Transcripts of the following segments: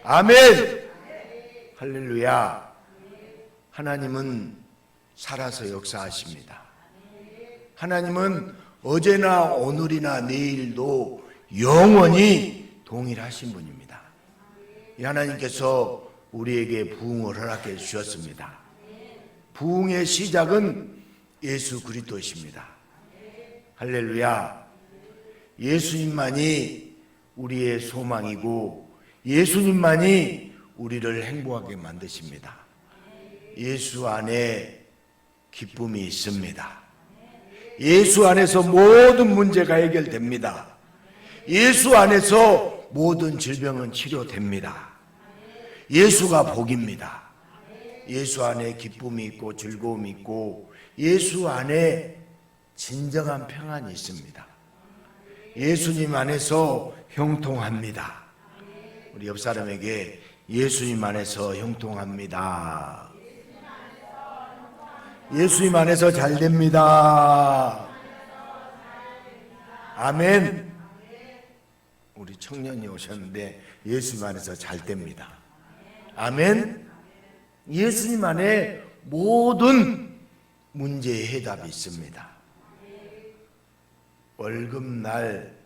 아멘. 할렐루야. 하나님은 살아서 역사하십니다. 하나님은 어제나 오늘이나 내일도 영원히 동일하신 분입니다. 이 하나님께서 우리에게 부흥을 허락해 주셨습니다. 부흥의 시작은 예수 그리스도이십니다. 할렐루야. 예수님만이 우리의 소망이고 예수님만이 우리를 행복하게 만드십니다. 예수 안에 기쁨이 있습니다. 예수 안에서 모든 문제가 해결됩니다. 예수 안에서 모든 질병은 치료됩니다. 예수가 복입니다. 예수 안에 기쁨이 있고 즐거움이 있고 예수 안에 진정한 평안이 있습니다. 예수님 안에서 형통합니다. 우리 옆 사람에게 예수님 안에서 형통합니다. 예수님 안에서 잘 됩니다. 아멘. 우리 청년이 오셨는데 예수님 안에서 잘 됩니다. 아멘. 예수님 안에 모든 문제의 해답이 있습니다. 월급날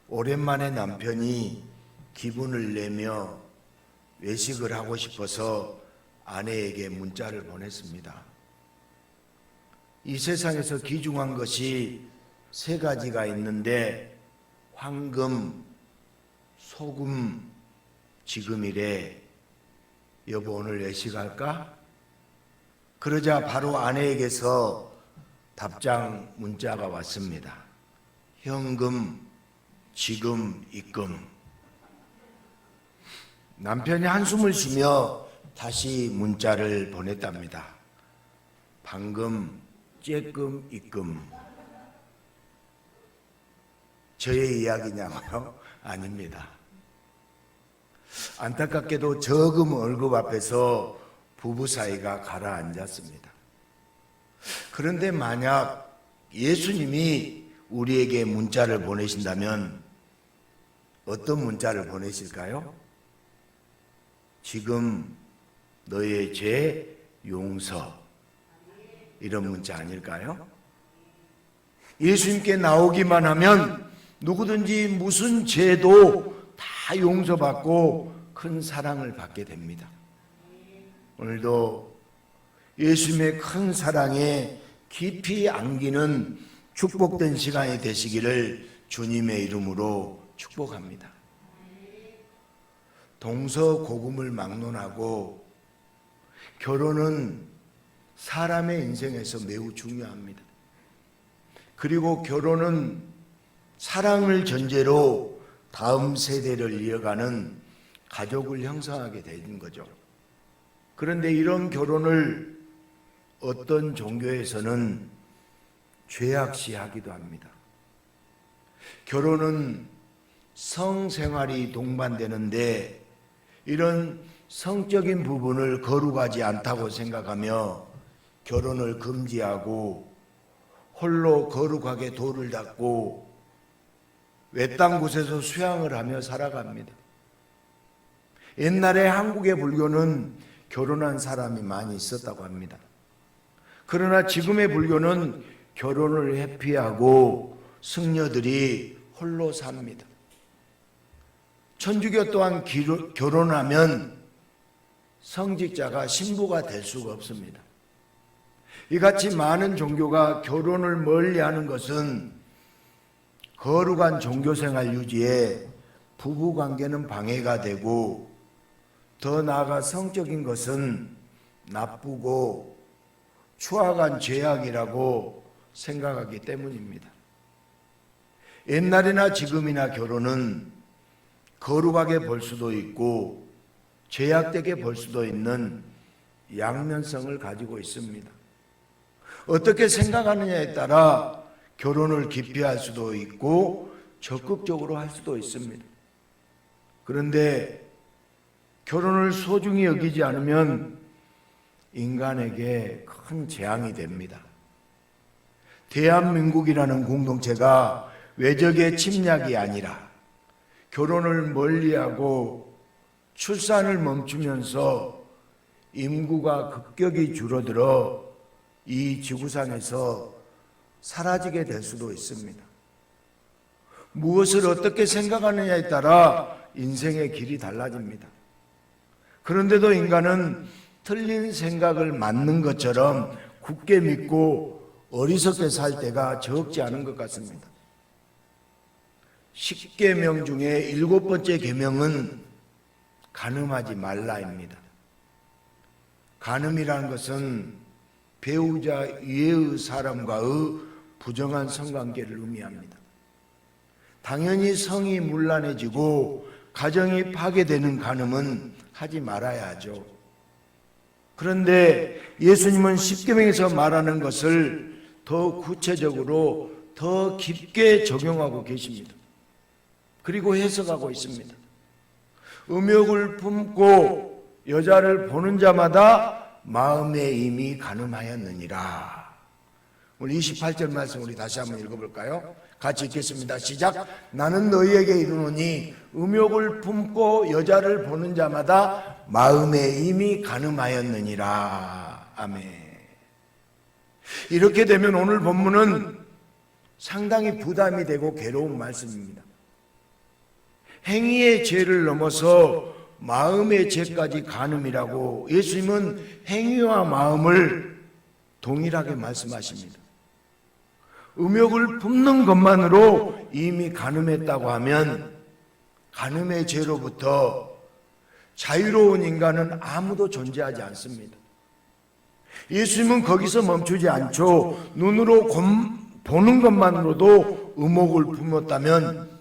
오랜만에 남편이 기분을 내며 외식을 하고 싶어서 아내에게 문자를 보냈습니다. 이 세상에서 귀중한 것이 세 가지가 있는데 황금, 소금, 지금이래. 여보 오늘 외식할까? 그러자 바로 아내에게서 답장 문자가 왔습니다. 현금, 지금, 입금. 남편이 한숨을 쉬며 다시 문자를 보냈답니다. 방금, 쬐끔, 입금. 저의 이야기냐고요? 아닙니다. 안타깝게도 저금 월급 앞에서 부부 사이가 가라앉았습니다. 그런데 만약 예수님이 우리에게 문자를 보내신다면 어떤 문자를 보내실까요? 지금 너의 죄 용서, 이런 문자 아닐까요? 예수님께 나오기만 하면 누구든지 무슨 죄도 다 용서받고 큰 사랑을 받게 됩니다. 오늘도 예수님의 큰 사랑에 깊이 안기는 축복된 시간이 되시기를 주님의 이름으로 축복합니다. 동서고금을 막론하고 결혼은 사람의 인생에서 매우 중요합니다. 그리고 결혼은 사랑을 전제로 다음 세대를 이어가는 가족을 형성하게 되는 거죠. 그런데 이런 결혼을 어떤 종교에서는 죄악시하기도 합니다. 결혼은 성생활이 동반되는데 이런 성적인 부분을 거룩하지 않다고 생각하며 결혼을 금지하고 홀로 거룩하게 도를 닦고 외딴 곳에서 수양을 하며 살아갑니다. 옛날에 한국의 불교는 결혼한 사람이 많이 있었다고 합니다. 그러나 지금의 불교는 결혼을 회피하고 승려들이 홀로 삽니다. 천주교 또한 결혼하면 성직자가 신부가 될 수가 없습니다. 이같이 많은 종교가 결혼을 멀리하는 것은 거룩한 종교생활 유지에 부부관계는 방해가 되고 더 나아가 성적인 것은 나쁘고 추악한 죄악이라고 생각하기 때문입니다. 옛날이나 지금이나 결혼은 거룩하게 볼 수도 있고 죄악되게 볼 수도 있는 양면성을 가지고 있습니다. 어떻게 생각하느냐에 따라 결혼을 기피할 수도 있고 적극적으로 할 수도 있습니다. 그런데 결혼을 소중히 여기지 않으면 인간에게 큰 재앙이 됩니다. 대한민국이라는 공동체가 외적의 침략이 아니라 결혼을 멀리하고 출산을 멈추면서 인구가 급격히 줄어들어 이 지구상에서 사라지게 될 수도 있습니다. 무엇을 어떻게 생각하느냐에 따라 인생의 길이 달라집니다. 그런데도 인간은 틀린 생각을 맞는 것처럼 굳게 믿고 어리석게 살 때가 적지 않은 것 같습니다. 10계명 중에 7번째 계명은 간음하지 말라입니다. 간음이라는 것은 배우자 이외의 사람과의 부정한 성관계를 의미합니다. 당연히 성이 문란해지고 가정이 파괴되는 간음은 하지 말아야 하죠. 그런데 예수님은 십계명에서 말하는 것을 더 구체적으로 더 깊게 적용하고 계십니다. 그리고 해석하고 있습니다. 음욕을 품고 여자를 보는 자마다 마음에 이미 간음하였느니라. 우리 28절 말씀 우리 다시 한번 읽어볼까요? 같이 읽겠습니다. 시작. 나는 너희에게 이르노니 음욕을 품고 여자를 보는 자마다 마음에 이미 간음하였느니라. 아멘. 이렇게 되면 오늘 본문은 상당히 부담이 되고 괴로운 말씀입니다. 행위의 죄를 넘어서 마음의 죄까지 간음이라고 예수님은 행위와 마음을 동일하게 말씀하십니다. 음욕을 품는 것만으로 이미 간음했다고 하면 간음의 죄로부터 자유로운 인간은 아무도 존재하지 않습니다. 예수님은 거기서 멈추지 않죠. 눈으로 보는 것만으로도 음욕을 품었다면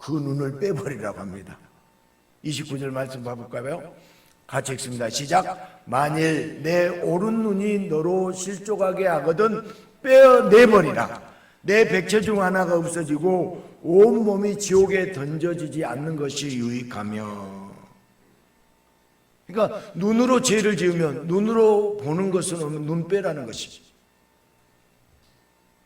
그 눈을 빼버리라고 합니다. 29절 말씀 봐볼까요? 같이 읽습니다. 시작. 만일 내 오른 눈이 너로 실족하게 하거든 빼어내버리라. 내 백체 중 하나가 없어지고 온 몸이 지옥에 던져지지 않는 것이 유익하며. 그러니까 눈으로 죄를 지으면 눈으로 보는 것은 없는 눈 빼라는 것이죠.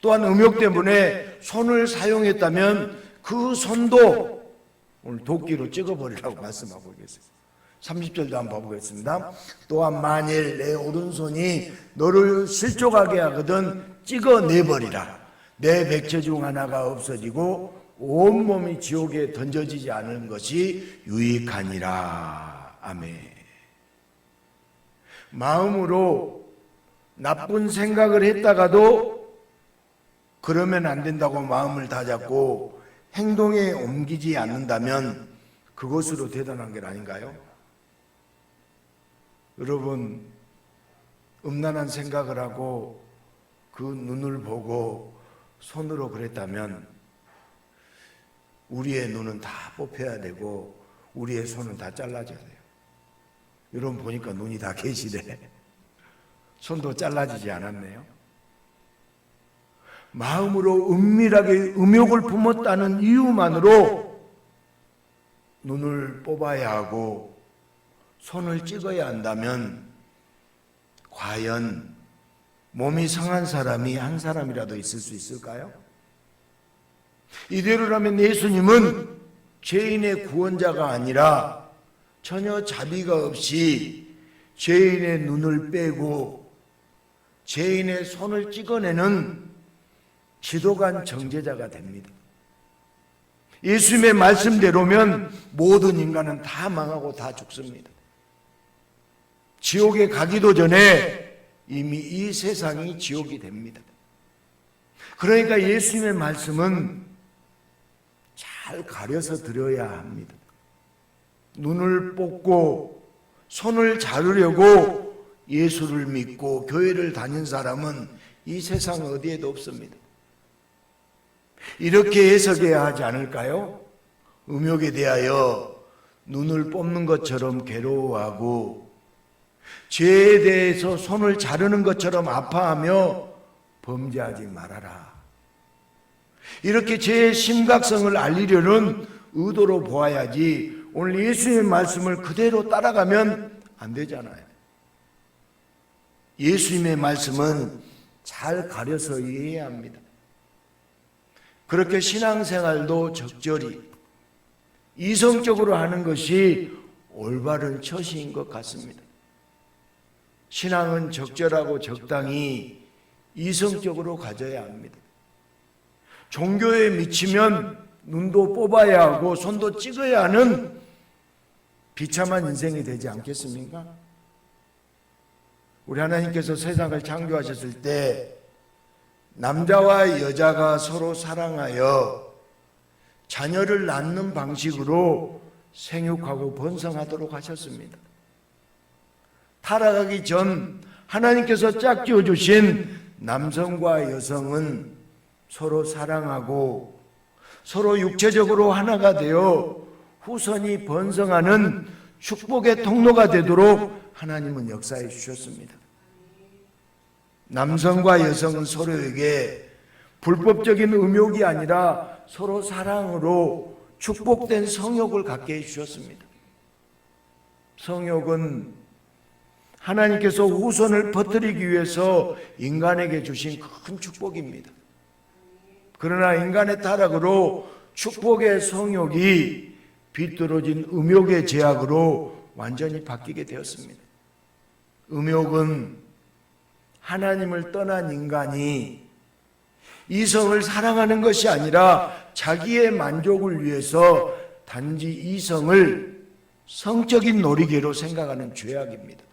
또한 음욕 때문에 손을 사용했다면 그 손도 오늘 도끼로 찍어버리라고 말씀하고 계세요. 30절도 한번 봐보겠습니다. 또한 만일 내 오른손이 너를 실족하게 하거든 찍어내버리라. 내 백체 중 하나가 없어지고 온몸이 지옥에 던져지지 않은 것이 유익하니라. 아멘. 마음으로 나쁜 생각을 했다가도 그러면 안 된다고 마음을 다잡고 행동에 옮기지 않는다면 그것으로 대단한 게 아닌가요? 여러분, 음란한 생각을 하고 그 눈을 보고 손으로 그랬다면 우리의 눈은 다 뽑혀야 되고 우리의 손은 다 잘라져야 돼요. 여러분 보니까 눈이 다 계시네. 손도 잘라지지 않았네요. 마음으로 은밀하게 음욕을 품었다는 이유만으로 눈을 뽑아야 하고 손을 찍어야 한다면 과연 몸이 상한 사람이 한 사람이라도 있을 수 있을까요? 이대로라면 예수님은 죄인의 구원자가 아니라 전혀 자비가 없이 죄인의 눈을 빼고 죄인의 손을 찍어내는 지도간 정죄자가 됩니다. 예수님의 말씀대로면 모든 인간은 다 망하고 다 죽습니다. 지옥에 가기도 전에 이미 이 세상이 지옥이 됩니다. 그러니까 예수님의 말씀은 잘 가려서 들어야 합니다. 눈을 뽑고 손을 자르려고 예수를 믿고 교회를 다닌 사람은 이 세상 어디에도 없습니다. 이렇게 해석해야 하지 않을까요? 음욕에 대하여 눈을 뽑는 것처럼 괴로워하고 죄에 대해서 손을 자르는 것처럼 아파하며 범죄하지 말아라. 이렇게 죄의 심각성을 알리려는 의도로 보아야지 오늘 예수님의 말씀을 그대로 따라가면 안 되잖아요. 예수님의 말씀은 잘 가려서 이해해야 합니다. 그렇게 신앙생활도 적절히 이성적으로 하는 것이 올바른 처시인 것 같습니다. 신앙은 적절하고 적당히 이성적으로 가져야 합니다. 종교에 미치면 눈도 뽑아야 하고 손도 찍어야 하는 비참한 인생이 되지 않겠습니까? 우리 하나님께서 세상을 창조하셨을 때 남자와 여자가 서로 사랑하여 자녀를 낳는 방식으로 생육하고 번성하도록 하셨습니다. 타락하기 전 하나님께서 짝지어 주신 남성과 여성은 서로 사랑하고 서로 육체적으로 하나가 되어 후손이 번성하는 축복의 통로가 되도록 하나님은 역사해 주셨습니다. 남성과 여성은 서로에게 불법적인 음욕이 아니라 서로 사랑으로 축복된 성욕을 갖게 해주셨습니다. 성욕은 하나님께서 후손을 퍼뜨리기 위해서 인간에게 주신 큰 축복입니다. 그러나 인간의 타락으로 축복의 성욕이 비뚤어진 음욕의 제약으로 완전히 바뀌게 되었습니다. 음욕은 하나님을 떠난 인간이 이성을 사랑하는 것이 아니라 자기의 만족을 위해서 단지 이성을 성적인 놀이개로 생각하는 죄악입니다.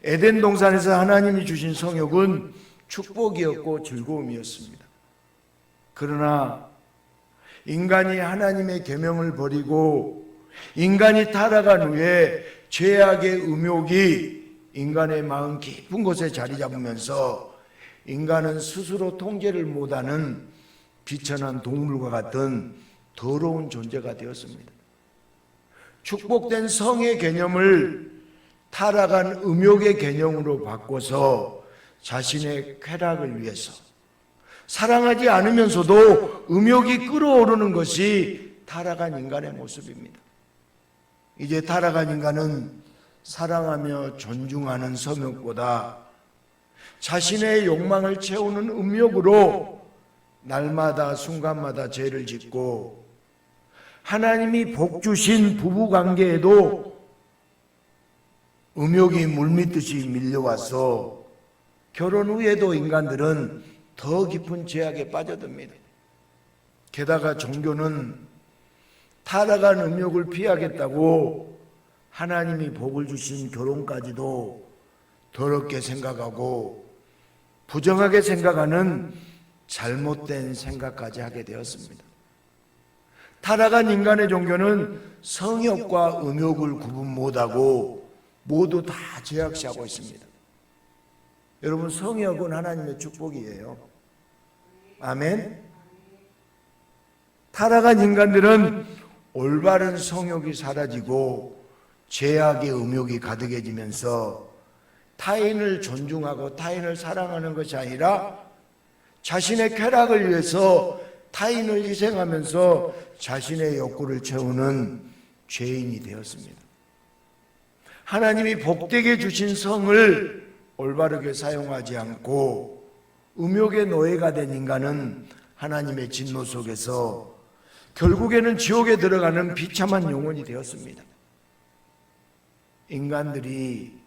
에덴 동산에서 하나님이 주신 성욕은 축복이었고 즐거움이었습니다. 그러나 인간이 하나님의 계명을 버리고 인간이 타락한 후에 죄악의 음욕이 인간의 마음 깊은 곳에 자리 잡으면서 인간은 스스로 통제를 못하는 비천한 동물과 같은 더러운 존재가 되었습니다. 축복된 성의 개념을 타락한 음욕의 개념으로 바꿔서 자신의 쾌락을 위해서 사랑하지 않으면서도 음욕이 끌어오르는 것이 타락한 인간의 모습입니다. 이제 타락한 인간은 사랑하며 존중하는 성욕보다 자신의 욕망을 채우는 음욕으로 날마다 순간마다 죄를 짓고 하나님이 복 주신 부부관계에도 음욕이 물밀듯이 밀려와서 결혼 후에도 인간들은 더 깊은 죄악에 빠져듭니다. 게다가 종교는 타락한 음욕을 피하겠다고 하나님이 복을 주신 결혼까지도 더럽게 생각하고 부정하게 생각하는 잘못된 생각까지 하게 되었습니다. 타락한 인간의 종교는 성욕과 음욕을 구분 못하고 모두 다 제약시하고 있습니다. 여러분, 성욕은 하나님의 축복이에요. 아멘. 타락한 인간들은 올바른 성욕이 사라지고 죄악의 음욕이 가득해지면서 타인을 존중하고 타인을 사랑하는 것이 아니라 자신의 쾌락을 위해서 타인을 희생하면서 자신의 욕구를 채우는 죄인이 되었습니다. 하나님이 복되게 주신 성을 올바르게 사용하지 않고 음욕의 노예가 된 인간은 하나님의 진노 속에서 결국에는 지옥에 들어가는 비참한 영혼이 되었습니다. 인간들이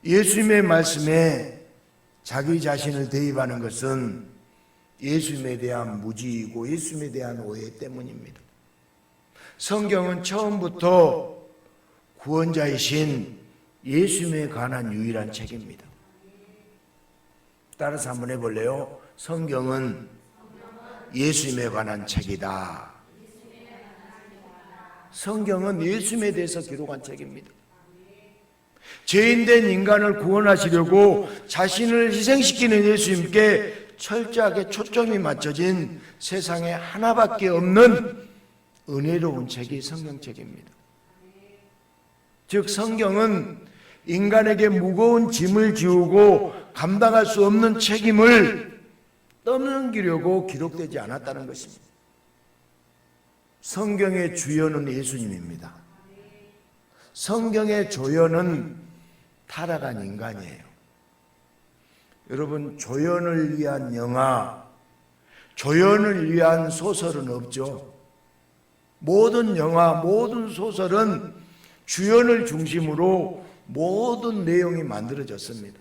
예수님의 말씀에 자기 자신을 대입하는 것은 예수님에 대한 무지이고 예수님에 대한 오해 때문입니다. 성경은 처음부터 구원자이신 예수님에 관한 유일한 책입니다. 따라서 한번 해볼래요? 성경은 예수님에 관한 책이다. 성경은 예수님에 대해서 기록한 책입니다. 죄인된 인간을 구원하시려고 자신을 희생시키는 예수님께 철저하게 초점이 맞춰진 세상에 하나밖에 없는 은혜로운 책이 성경책입니다. 즉 성경은 인간에게 무거운 짐을 지우고 감당할 수 없는 책임을 떠넘기려고 기록되지 않았다는 것입니다. 성경의 주연은 예수님입니다. 성경의 조연은 타락한 인간이에요. 여러분, 조연을 위한 영화, 조연을 위한 소설은 없죠. 모든 영화, 모든 소설은 주연을 중심으로 모든 내용이 만들어졌습니다.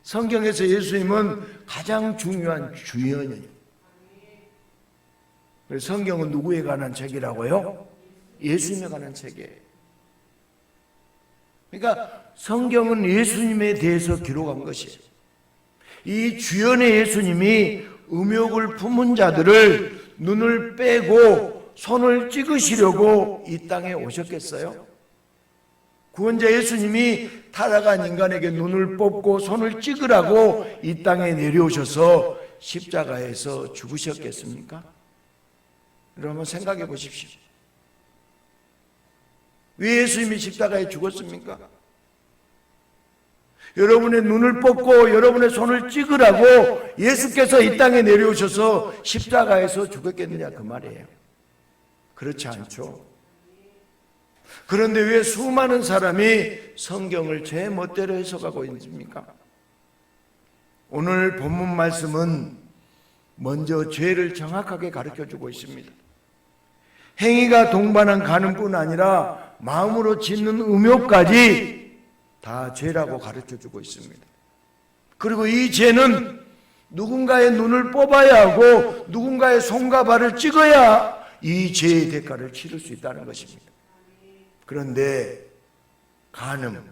성경에서 예수님은 가장 중요한 주연이에요. 성경은 누구에 관한 책이라고요? 예수님에 관한 책이에요. 그러니까 성경은 예수님에 대해서 기록한 것이에요. 이 주연의 예수님이 음욕을 품은 자들을 눈을 빼고 손을 찍으시려고 이 땅에 오셨겠어요? 구원자 예수님이 타락한 인간에게 눈을 뽑고 손을 찍으라고 이 땅에 내려오셔서 십자가에서 죽으셨겠습니까? 여러분 생각해 보십시오. 왜 예수님이 십자가에 죽었습니까? 여러분의 눈을 뽑고 여러분의 손을 찍으라고 예수께서 이 땅에 내려오셔서 십자가에서 죽었겠느냐 그 말이에요. 그렇지 않죠. 그런데 왜 수많은 사람이 성경을 제 멋대로 해석하고 있습니까? 오늘 본문 말씀은 먼저 죄를 정확하게 가르쳐주고 있습니다. 행위가 동반한 간음뿐 아니라 마음으로 짓는 음욕까지 다 죄라고 가르쳐주고 있습니다. 그리고 이 죄는 누군가의 눈을 뽑아야 하고 누군가의 손과 발을 찍어야 이 죄의 대가를 치를 수 있다는 것입니다. 그런데 간음,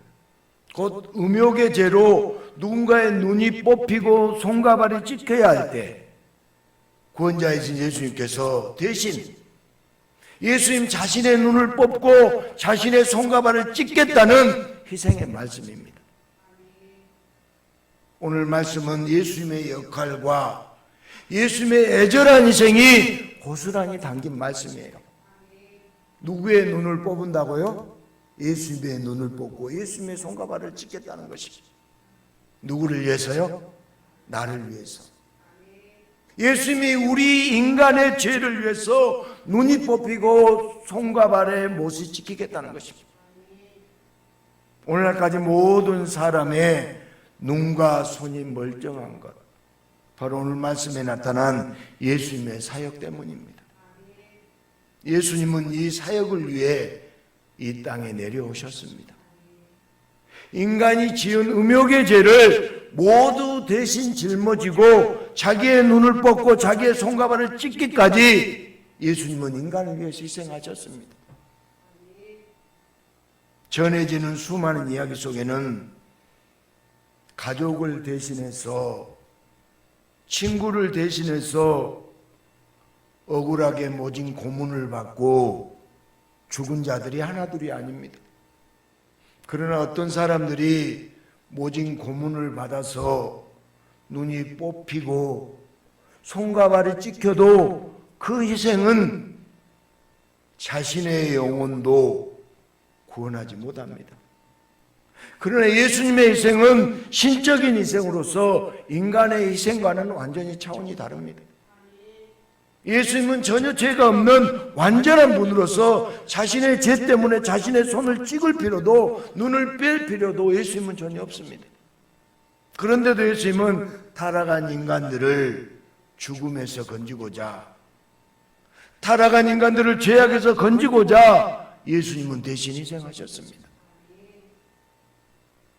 곧 음욕의 죄로 누군가의 눈이 뽑히고 손과 발이 찍혀야 할 때 구원자이신 예수님께서 대신 예수님 자신의 눈을 뽑고 자신의 손과 발을 찍겠다는 희생의 말씀입니다. 오늘 말씀은 예수님의 역할과 예수님의 애절한 희생이 고스란히 담긴 말씀이에요. 누구의 눈을 뽑은다고요? 예수님의 눈을 뽑고 예수님의 손과 발을 찍겠다는 것이죠. 누구를 위해서요? 나를 위해서. 예수님이 우리 인간의 죄를 위해서 눈이 뽑히고 손과 발에 못이 찍히겠다는 것입니다. 오늘날까지 모든 사람의 눈과 손이 멀쩡한 것, 바로 오늘 말씀에 나타난 예수님의 사역 때문입니다. 예수님은 이 사역을 위해 이 땅에 내려오셨습니다. 인간이 지은 음욕의 죄를 모두 대신 짊어지고 자기의 눈을 뽑고 자기의 손과 발을 찍기까지 예수님은 인간을 위해서 희생하셨습니다. 전해지는 수많은 이야기 속에는 가족을 대신해서, 친구를 대신해서 억울하게 모진 고문을 받고 죽은 자들이 하나둘이 아닙니다. 그러나 어떤 사람들이 모진 고문을 받아서 눈이 뽑히고 손과 발이 찍혀도 그 희생은 자신의 영혼도 구원하지 못합니다. 그러나 예수님의 희생은 신적인 희생으로서 인간의 희생과는 완전히 차원이 다릅니다. 예수님은 전혀 죄가 없는 완전한 분으로서 자신의 죄 때문에 자신의 손을 찍을 필요도 눈을 뺄 필요도 예수님은 전혀 없습니다. 그런데도 예수님은 타락한 인간들을 죽음에서 건지고자, 타락한 인간들을 죄악에서 건지고자 예수님은 대신 희생하셨습니다.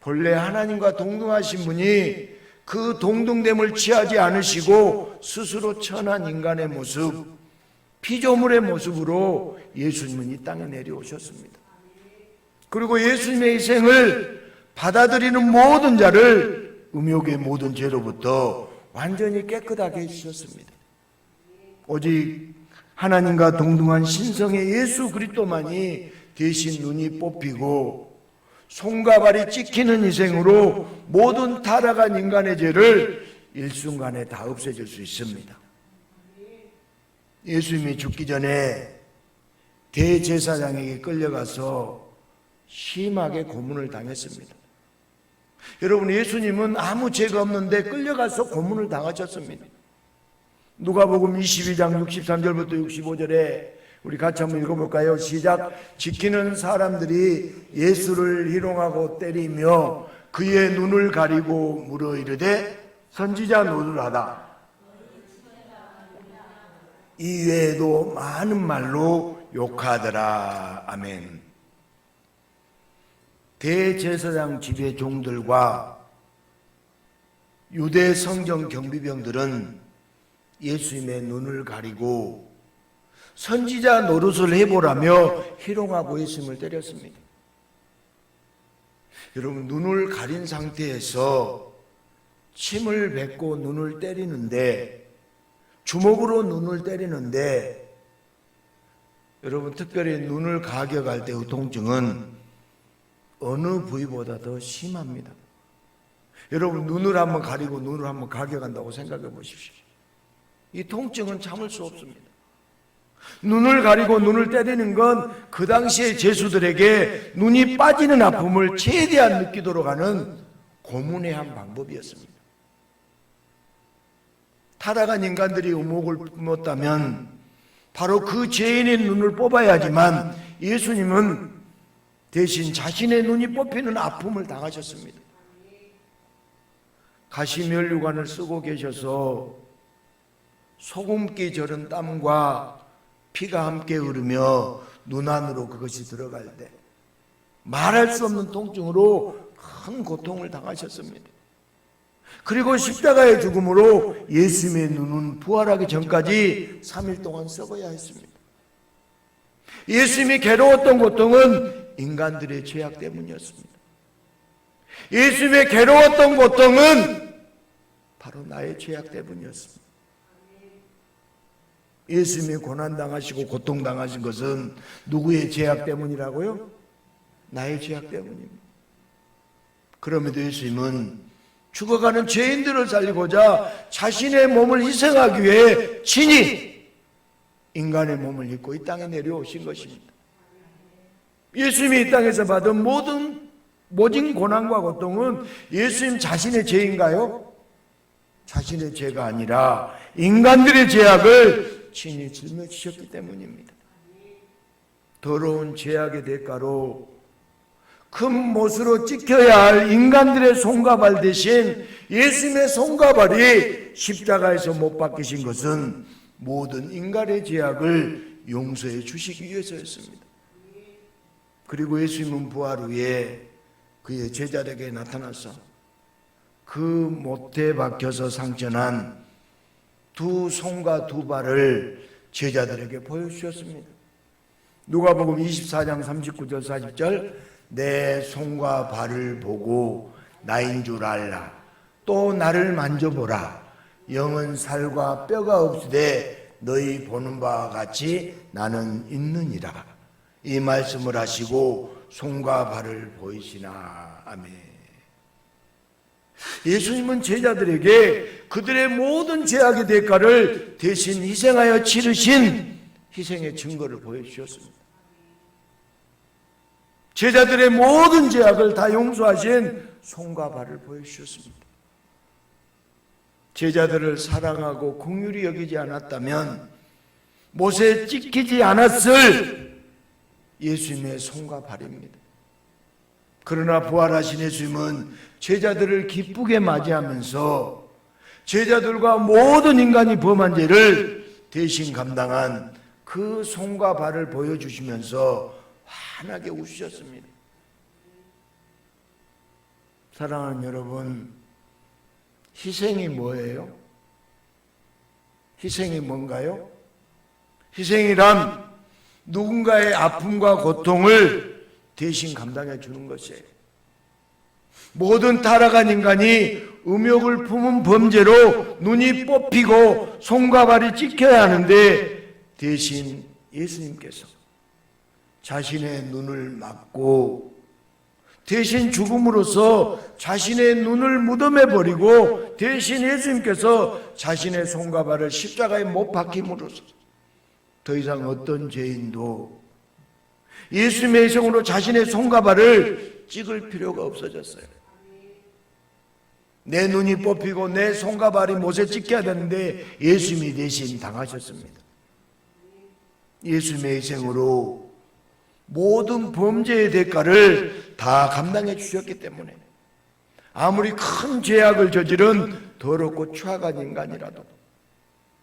본래 하나님과 동등하신 분이 그 동등됨을 취하지 않으시고 스스로 천한 인간의 모습, 피조물의 모습으로 예수님은 이 땅에 내려오셨습니다. 그리고 예수님의 희생을 받아들이는 모든 자를 음욕의 모든 죄로부터 완전히 깨끗하게 해주셨습니다. 오직 하나님과 동등한 신성의 예수 그리스도만이 대신 눈이 뽑히고 손과 발이 찍히는 희생으로 모든 타락한 인간의 죄를 일순간에 다 없애줄 수 있습니다. 예수님이 죽기 전에 대제사장에게 끌려가서 심하게 고문을 당했습니다. 여러분, 예수님은 아무 죄가 없는데 끌려가서 고문을 당하셨습니다. 누가복음 22장 63절부터 65절에 우리 같이 한번 읽어볼까요? 시작. 지키는 사람들이 예수를 희롱하고 때리며 그의 눈을 가리고 물어 이르되 선지자 노릇하다. 이외에도 많은 말로 욕하더라. 아멘. 대제사장 지배 종들과 유대 성경 경비병들은 예수님의 눈을 가리고 선지자 노릇을 해보라며 희롱하고 예수님을 때렸습니다. 여러분, 눈을 가린 상태에서 침을 뱉고 눈을 때리는데, 주먹으로 눈을 때리는데, 여러분, 특별히 눈을 가격할 때의 통증은 어느 부위보다 더 심합니다. 여러분, 눈을 한번 가리고 눈을 한번 가격한다고 생각해 보십시오. 이 통증은 참을 수 없습니다. 눈을 가리고 눈을 때리는 건 그 당시의 죄수들에게 눈이 빠지는 아픔을 최대한 느끼도록 하는 고문의 한 방법이었습니다. 타락한 인간들이 의목을 품었다면 바로 그 죄인의 눈을 뽑아야 하지만 예수님은 대신 자신의 눈이 뽑히는 아픔을 당하셨습니다. 가시면류관을 쓰고 계셔서 소금기 저른 땀과 피가 함께 흐르며 눈 안으로 그것이 들어갈 때 말할 수 없는 통증으로 큰 고통을 당하셨습니다. 그리고 십자가의 죽음으로 예수님의 눈은 부활하기 전까지 3일 동안 썩어야 했습니다. 예수님이 괴로웠던 고통은 인간들의 죄악 때문이었습니다. 예수님의 괴로웠던 고통은 바로 나의 죄악 때문이었습니다. 예수님이 고난당하시고 고통당하신 것은 누구의 죄악 때문이라고요? 나의 죄악 때문입니다. 그럼에도 예수님은 죽어가는 죄인들을 살리고자 자신의 몸을 희생하기 위해 친히 인간의 몸을 입고 이 땅에 내려오신 것입니다. 예수님이 이 땅에서 받은 모든 고난과 고통은 예수님 자신의 죄인가요? 자신의 죄가 아니라 인간들의 죄악을 친히 짊어지셨기 때문입니다. 더러운 죄악의 대가로 큰 못으로 찍혀야 할 인간들의 손과 발 대신 예수님의 손과 발이 십자가에서 못 박히신 것은 모든 인간의 죄악을 용서해 주시기 위해서였습니다. 그리고 예수님은 부활 후에 그의 제자들에게 나타나서 그 못에 박혀서 상처난 두 손과 두 발을 제자들에게 보여주셨습니다. 누가복음 24장 39절 40절 내 손과 발을 보고 나인 줄 알라. 또 나를 만져보라. 영은 살과 뼈가 없으되 너희 보는 바와 같이 나는 있느니라. 이 말씀을 하시고 손과 발을 보이시나. 아멘. 예수님은 제자들에게 그들의 모든 죄악의 대가를 대신 희생하여 치르신 희생의 증거를 보여주셨습니다. 제자들의 모든 죄악을 다 용서하신 손과 발을 보여주셨습니다. 제자들을 사랑하고 긍휼히 여기지 않았다면 못에 찍히지 않았을 예수님의 손과 발입니다. 그러나 부활하신 예수님은 제자들을 기쁘게 맞이하면서 제자들과 모든 인간이 범한 죄를 대신 감당한 그 손과 발을 보여주시면서 환하게 웃으셨습니다. 사랑하는 여러분, 희생이 뭐예요? 희생이 뭔가요? 희생이란 누군가의 아픔과 고통을 대신 감당해 주는 것이에요. 모든 타락한 인간이 음욕을 품은 범죄로 눈이 뽑히고 손과 발이 찍혀야 하는데 대신 예수님께서 자신의 눈을 막고 대신 죽음으로써 자신의 눈을 무덤에 버리고 대신 예수님께서 자신의 손과 발을 십자가에 못 박힘으로써 더 이상 어떤 죄인도 예수님의 희생으로 자신의 손과 발을 찍을 필요가 없어졌어요. 내 눈이 뽑히고 내 손과 발이 못에 찍혀야 되는데 예수님이 대신 당하셨습니다. 예수님의 희생으로 모든 범죄의 대가를 다 감당해 주셨기 때문에 아무리 큰 죄악을 저지른 더럽고 추악한 인간이라도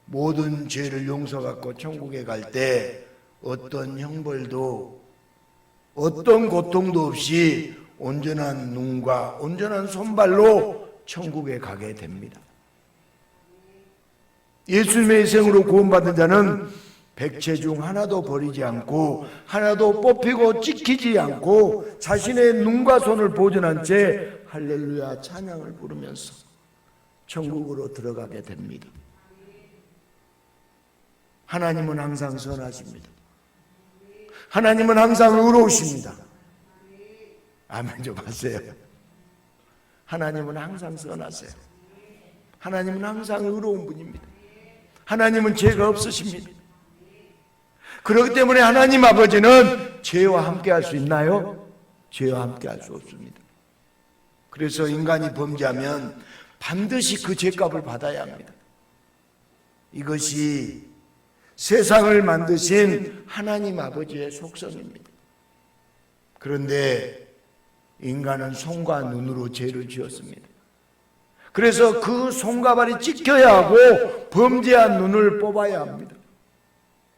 모든 죄를 용서받고 천국에 갈 때 어떤 형벌도 어떤 고통도 없이 온전한 눈과 온전한 손발로 천국에 가게 됩니다. 예수님의 희생으로 구원받은 자는 백체 중 하나도 버리지 않고 하나도 뽑히고 찍히지 않고 자신의 눈과 손을 보존한 채 할렐루야 찬양을 부르면서 천국으로 들어가게 됩니다. 하나님은 항상 선하십니다. 하나님은 항상 의로우십니다. 아멘 좀 하세요. 하나님은 항상 선하세요. 하나님은 항상 의로운 분입니다. 하나님은 죄가 없으십니다. 그렇기 때문에 하나님 아버지는 죄와 함께 할 수 있나요? 죄와 함께 할 수 없습니다. 그래서 인간이 범죄하면 반드시 그 죄값을 받아야 합니다. 이것이 세상을 만드신 하나님 아버지의 속성입니다. 그런데 인간은 손과 눈으로 죄를 지었습니다. 그래서 그 손과 발이 찍혀야 하고 범죄한 눈을 뽑아야 합니다.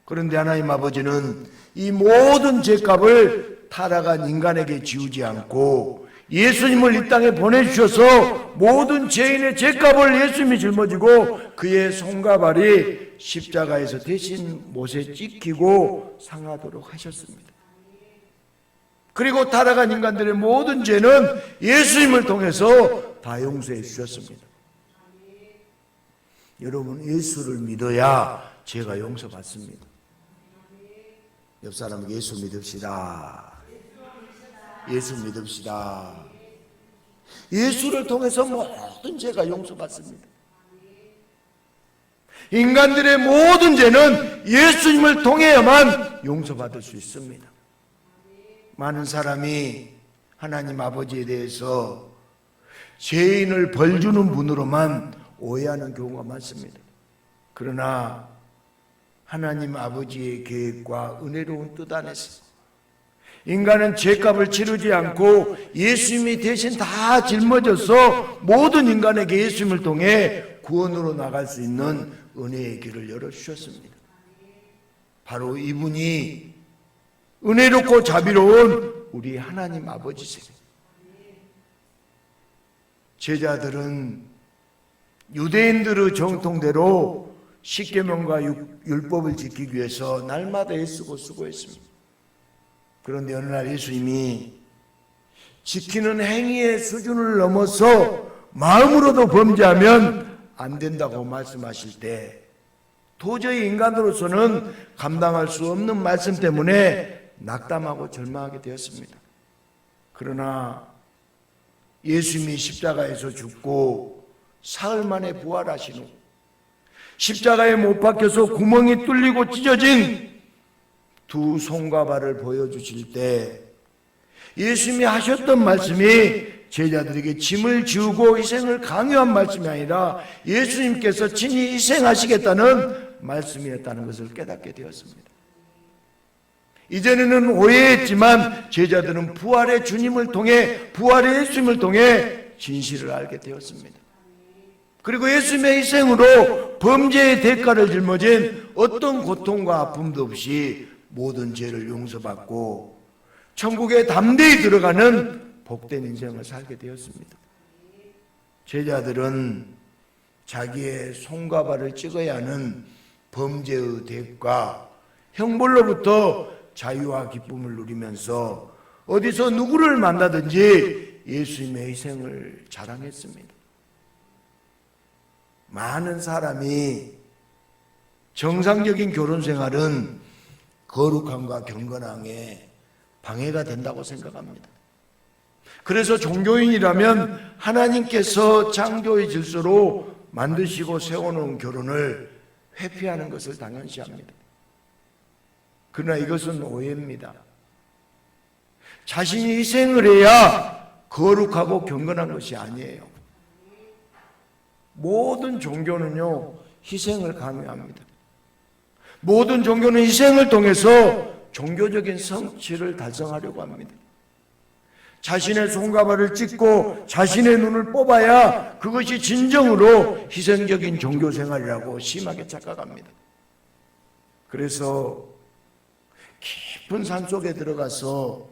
그런데 하나님 아버지는 이 모든 죄값을 타락한 인간에게 지우지 않고 예수님을 이 땅에 보내주셔서 모든 죄인의 죄값을 예수님이 짊어지고 그의 손과 발이 십자가에서 대신 못에 찍히고 상하도록 하셨습니다. 그리고 타락한 인간들의 모든 죄는 예수님을 통해서 다 용서해 주셨습니다. 여러분, 예수를 믿어야 죄가 용서받습니다. 옆 사람에게 예수 믿읍시다. 예수 믿읍시다. 예수를 통해서 모든 죄가 용서받습니다. 인간들의 모든 죄는 예수님을 통해야만 용서받을 수 있습니다. 많은 사람이 하나님 아버지에 대해서 죄인을 벌주는 분으로만 오해하는 경우가 많습니다. 그러나 하나님 아버지의 계획과 은혜로운 뜻 안에서 인간은 죄값을 치르지 않고 예수님이 대신 다 짊어져서 모든 인간에게 예수님을 통해 구원으로 나갈 수 있는 은혜의 길을 열어주셨습니다. 바로 이분이 은혜롭고 자비로운 우리 하나님 아버지세요. 제자들은 유대인들의 정통대로 십계명과 율법을 지키기 위해서 날마다 애쓰고 수고했습니다. 그런데 어느 날 예수님이 지키는 행위의 수준을 넘어서 마음으로도 범죄하면 안 된다고 말씀하실 때 도저히 인간으로서는 감당할 수 없는 말씀 때문에 낙담하고 절망하게 되었습니다. 그러나 예수님이 십자가에서 죽고 사흘 만에 부활하신 후 십자가에 못 박혀서 구멍이 뚫리고 찢어진 두 손과 발을 보여주실 때 예수님이 하셨던 말씀이 제자들에게 짐을 지우고 희생을 강요한 말씀이 아니라 예수님께서 친히 희생하시겠다는 말씀이었다는 것을 깨닫게 되었습니다. 이전에는 오해했지만 제자들은 부활의 주님을 통해 부활의 예수님을 통해 진실을 알게 되었습니다. 그리고 예수님의 희생으로 범죄의 대가를 짊어진 어떤 고통과 아픔도 없이 모든 죄를 용서받고 천국에 담대히 들어가는 복된 인생을 살게 되었습니다. 제자들은 자기의 손과 발을 찍어야 하는 범죄의 대가, 형벌로부터 자유와 기쁨을 누리면서 어디서 누구를 만나든지 예수님의 희생을 자랑했습니다. 많은 사람이 정상적인 결혼 생활은 거룩함과 경건함에 방해가 된다고 생각합니다. 그래서 종교인이라면 하나님께서 창조의 질서로 만드시고 세워놓은 결혼을 회피하는 것을 당연시합니다. 그러나 이것은 오해입니다. 자신이 희생을 해야 거룩하고 경건한 것이 아니에요. 모든 종교는요, 희생을 강요합니다. 모든 종교는 희생을 통해서 종교적인 성취를 달성하려고 합니다. 자신의 손과 발을 찢고 자신의 눈을 뽑아야 그것이 진정으로 희생적인 종교생활이라고 심하게 착각합니다. 그래서 깊은 산속에 들어가서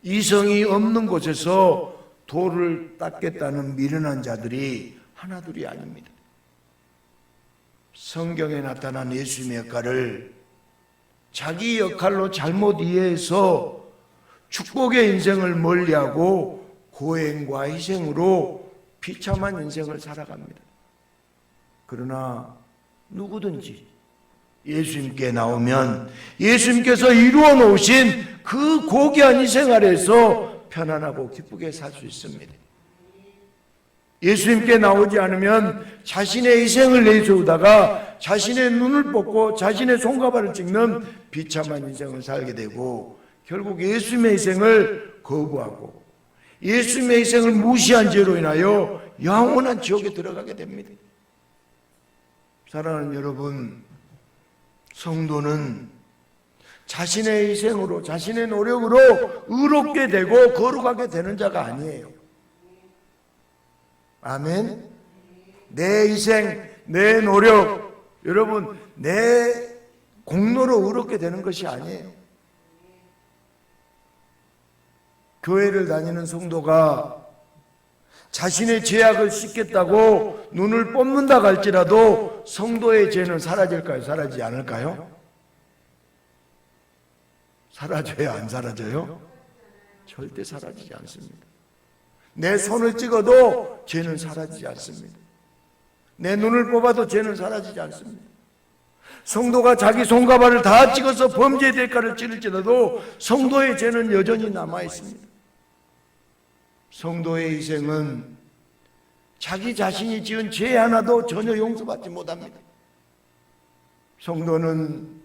이성이 없는 곳에서 돌을 닦겠다는 미련한 자들이 하나둘이 아닙니다. 성경에 나타난 예수님의 역할을 자기 역할로 잘못 이해해서 축복의 인생을 멀리하고 고행과 희생으로 비참한 인생을 살아갑니다. 그러나 누구든지 예수님께 나오면 예수님께서 이루어 놓으신 그 고귀한 희생 아래에서 편안하고 기쁘게 살 수 있습니다. 예수님께 나오지 않으면 자신의 희생을 내세우다가 자신의 눈을 뽑고 자신의 손과 발을 찍는 비참한 인생을 살게 되고 결국 예수님의 희생을 거부하고 예수님의 희생을 무시한 죄로 인하여 영원한 지옥에 들어가게 됩니다. 사랑하는 여러분, 성도는 자신의 희생으로 자신의 노력으로 의롭게 되고 거룩하게 되는 자가 아니에요. 아멘. 내 희생, 내 노력, 여러분 내 공로로 의롭게 되는 것이 아니에요. 교회를 다니는 성도가 자신의 죄악을 씻겠다고 눈을 뽑는다 할지라도 성도의 죄는 사라질까요? 사라지지 않을까요? 사라져요? 안 사라져요? 절대 사라지지 않습니다. 내 손을 찍어도 죄는 사라지지 않습니다. 내 눈을 뽑아도 죄는 사라지지 않습니다. 성도가 자기 손과 발을 다 찍어서 범죄의 대가를 치를지라도 성도의 죄는 여전히 남아 있습니다. 성도의 희생은 자기 자신이 지은 죄 하나도 전혀 용서받지 못합니다. 성도는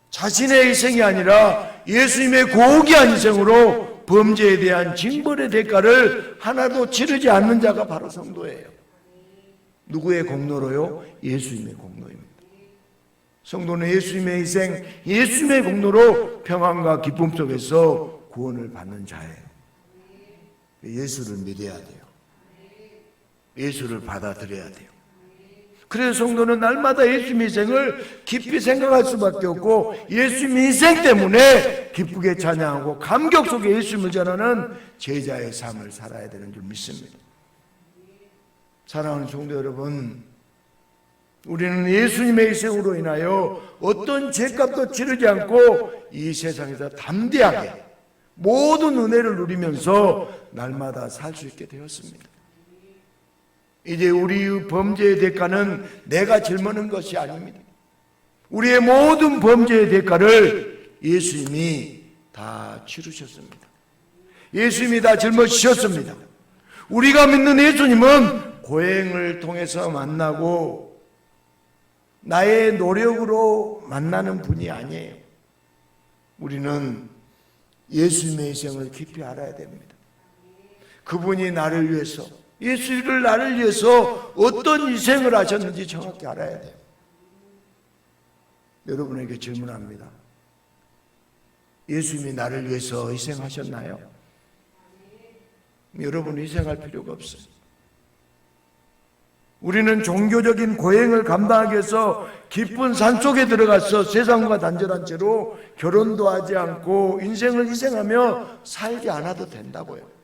자신의 희생이 아니라 예수님의 고귀한 희생으로 범죄에 대한 징벌의 대가를 하나도 치르지 않는 자가 바로 성도예요. 누구의 공로로요? 예수님의 공로입니다. 성도는 예수님의 희생, 예수님의 공로로 평안과 기쁨 속에서 구원을 받는 자예요. 예수를 믿어야 돼요. 예수를 받아들여야 돼요. 그래서 성도는 날마다 예수님의 희생을 깊이 생각할 수밖에 없고 예수님의 희생 때문에 기쁘게 찬양하고 감격 속에 예수님을 전하는 제자의 삶을 살아야 되는 줄 믿습니다. 사랑하는 성도 여러분, 우리는 예수님의 희생으로 인하여 어떤 죄값도 치르지 않고 이 세상에서 담대하게 모든 은혜를 누리면서 날마다 살 수 있게 되었습니다. 이제 우리의 범죄의 대가는 내가 짊어지는 것이 아닙니다. 우리의 모든 범죄의 대가를 예수님이 다 치르셨습니다. 예수님이 다 짊어지셨습니다. 우리가 믿는 예수님은 고행을 통해서 만나고 나의 노력으로 만나는 분이 아니에요. 우리는 예수님의 희생을 깊이 알아야 됩니다. 그분이 나를 위해서, 예수를 나를 위해서 어떤 희생을 하셨는지 정확히 알아야 돼요. 여러분에게 질문합니다. 예수님이 나를 위해서 희생하셨나요? 여러분 희생할 필요가 없어요. 우리는 종교적인 고행을 감당하기 위해서 깊은 산속에 들어가서 세상과 단절한 채로 결혼도 하지 않고 인생을 희생하며 살지 않아도 된다고요.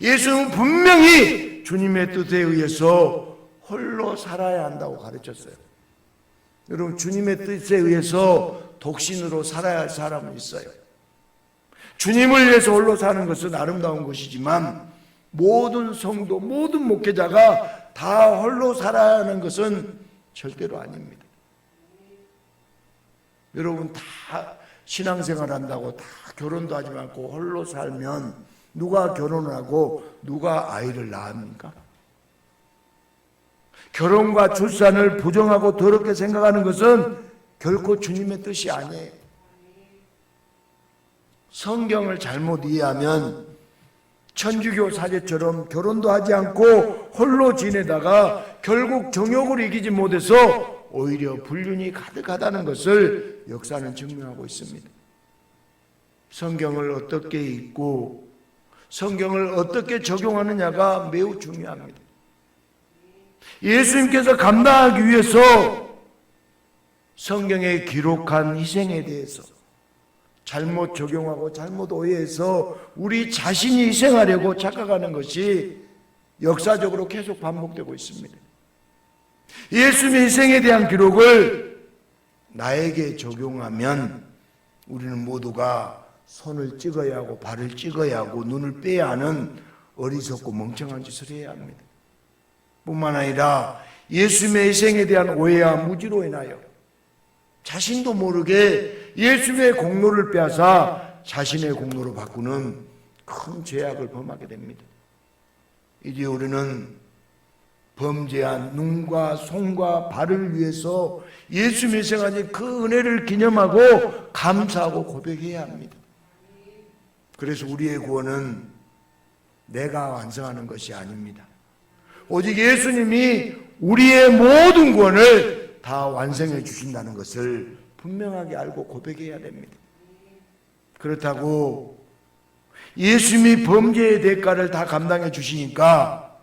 예수는 분명히 주님의 뜻에 의해서 홀로 살아야 한다고 가르쳤어요. 여러분, 주님의 뜻에 의해서 독신으로 살아야 할 사람은 있어요. 주님을 위해서 홀로 사는 것은 아름다운 것이지만 모든 성도, 모든 목회자가 다 홀로 살아야 하는 것은 절대로 아닙니다. 여러분, 다 신앙생활 한다고 다 결혼도 하지 않고 홀로 살면 누가 결혼을 하고 누가 아이를 낳습니까? 결혼과 출산을 부정하고 더럽게 생각하는 것은 결코 주님의 뜻이 아니에요. 성경을 잘못 이해하면 천주교 사제처럼 결혼도 하지 않고 홀로 지내다가 결국 정욕을 이기지 못해서 오히려 불륜이 가득하다는 것을 역사는 증명하고 있습니다. 성경을 어떻게 읽고 성경을 어떻게 적용하느냐가 매우 중요합니다. 예수님께서 감당하기 위해서 성경에 기록한 희생에 대해서 잘못 적용하고 잘못 오해해서 우리 자신이 희생하려고 착각하는 것이 역사적으로 계속 반복되고 있습니다. 예수님의 희생에 대한 기록을 나에게 적용하면 우리는 모두가 손을 찍어야 하고 발을 찍어야 하고 눈을 빼야 하는 어리석고 멍청한 짓을 해야 합니다. 뿐만 아니라 예수님의 희생에 대한 오해와 무지로 인하여 자신도 모르게 예수님의 공로를 빼앗아 자신의 공로로 바꾸는 큰 죄악을 범하게 됩니다. 이제 우리는 범죄한 눈과 손과 발을 위해서 예수님이 희생하신 그 은혜를 기념하고 감사하고 고백해야 합니다. 그래서 우리의 구원은 내가 완성하는 것이 아닙니다. 오직 예수님이 우리의 모든 구원을 다 완성해 주신다는 것을 분명하게 알고 고백해야 됩니다. 그렇다고 예수님이 범죄의 대가를 다 감당해 주시니까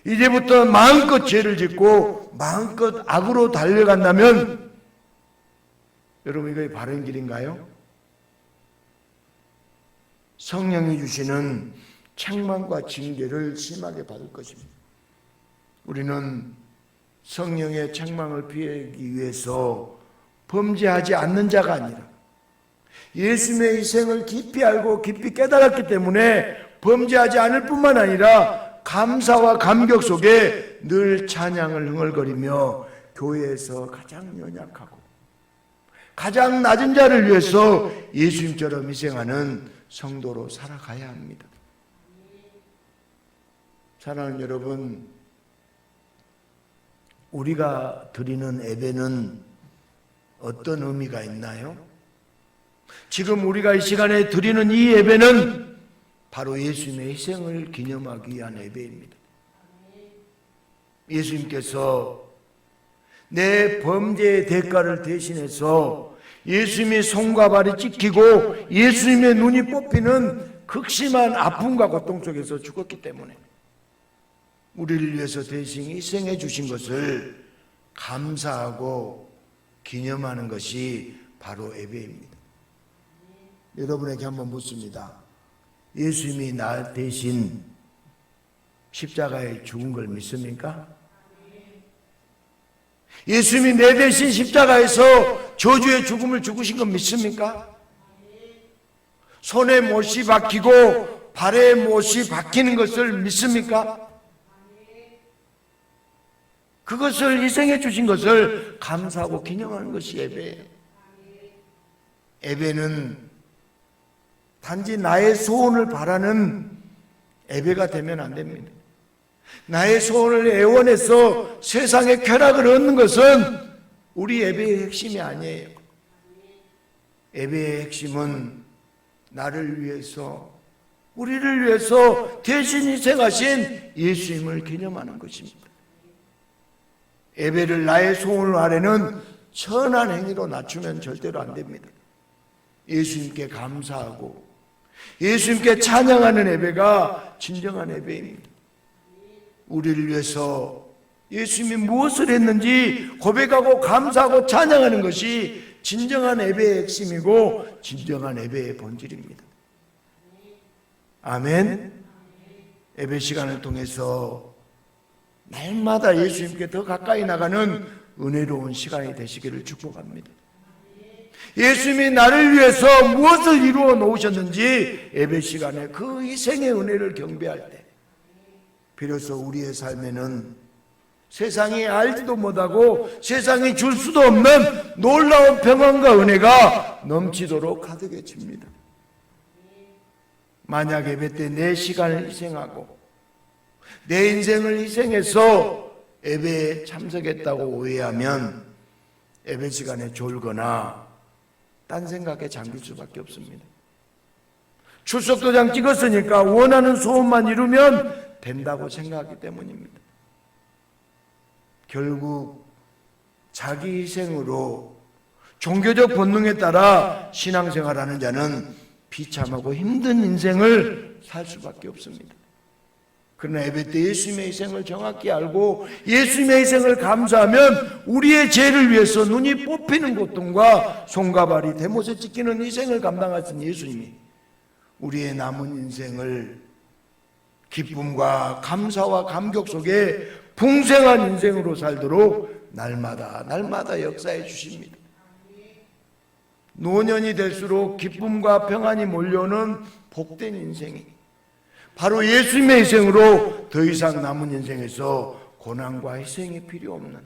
이제부터 마음껏 죄를 짓고 마음껏 악으로 달려간다면 여러분 이게 바른 길인가요? 성령이 주시는 책망과 징계를 심하게 받을 것입니다. 우리는 성령의 책망을 피하기 위해서 범죄하지 않는 자가 아니라 예수님의 희생을 깊이 알고 깊이 깨달았기 때문에 범죄하지 않을 뿐만 아니라 감사와 감격 속에 늘 찬양을 흥얼거리며 교회에서 가장 연약하고 가장 낮은 자를 위해서 예수님처럼 희생하는 성도로 살아가야 합니다. 사랑하는 여러분, 우리가 드리는 예배는 어떤 의미가 있나요? 지금 우리가 이 시간에 드리는 이 예배는 바로 예수님의 희생을 기념하기 위한 예배입니다. 예수님께서 내 범죄의 대가를 대신해서 예수님의 손과 발이 찢기고 예수님의 눈이 뽑히는 극심한 아픔과 고통 속에서 죽었기 때문에 우리를 위해서 대신 희생해 주신 것을 감사하고 기념하는 것이 바로 예배입니다. 여러분에게 한번 묻습니다. 예수님이 나 대신 십자가에 죽은 걸 믿습니까? 예수님이 내 대신 십자가에서 저주의 죽음을 죽으신 건 믿습니까? 손에 못이 박히고 발에 못이 박히는 것을 믿습니까? 그것을 희생해 주신 것을 감사하고 기념하는 것이 예배예요. 예배는 단지 나의 소원을 바라는 예배가 되면 안 됩니다. 나의 소원을 애원해서 세상의 쾌락을 얻는 것은 우리 예배의 핵심이 아니에요. 예배의 핵심은 나를 위해서, 우리를 위해서 대신 희생하신 예수님을 기념하는 것입니다. 예배를 나의 소원을 아래는 천한 행위로 낮추면 절대로 안 됩니다. 예수님께 감사하고 예수님께 찬양하는 예배가 진정한 예배입니다. 우리를 위해서 예수님이 무엇을 했는지 고백하고 감사하고 찬양하는 것이 진정한 예배의 핵심이고 진정한 예배의 본질입니다. 아멘. 예배 시간을 통해서 날마다 예수님께 더 가까이 나가는 은혜로운 시간이 되시기를 축복합니다. 예수님이 나를 위해서 무엇을 이루어 놓으셨는지 예배 시간에 그 희생의 은혜를 경배할 때 비로소 우리의 삶에는 세상이 알지도 못하고 세상이 줄 수도 없는 놀라운 평안과 은혜가 넘치도록 가득해집니다. 만약 예배 때 내 시간을 희생하고 내 인생을 희생해서 예배에 참석했다고 오해하면 예배 시간에 졸거나 딴 생각에 잠길 수밖에 없습니다. 출석도장 찍었으니까 원하는 소원만 이루면 된다고 생각하기 때문입니다. 결국 자기 희생으로 종교적 본능에 따라 신앙생활하는 자는 비참하고 힘든 인생을 살 수밖에 없습니다. 그러나 예배 때 예수님의 희생을 정확히 알고 예수님의 희생을 감사하면 우리의 죄를 위해서 눈이 뽑히는 고통과 손과 발이 대못에 찢기는 희생을 감당하신 예수님이 우리의 남은 인생을 기쁨과 감사와 감격 속에 풍성한 인생으로 살도록 날마다 역사해 주십니다. 노년이 될수록 기쁨과 평안이 몰려오는 복된 인생이 바로 예수님의 희생으로 더 이상 남은 인생에서 고난과 희생이 필요 없는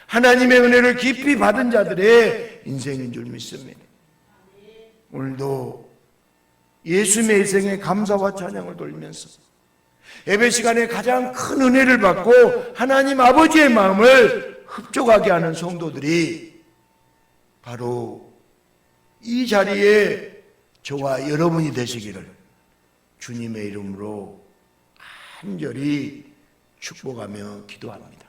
하나님의 은혜를 깊이 받은 자들의 인생인 줄 믿습니다. 오늘도 예수님의 희생에 감사와 찬양을 돌리면서 예배 시간에 가장 큰 은혜를 받고 하나님 아버지의 마음을 흡족하게 하는 성도들이 바로 이 자리에 저와 여러분이 되시기를 주님의 이름으로 간절히 축복하며 기도합니다.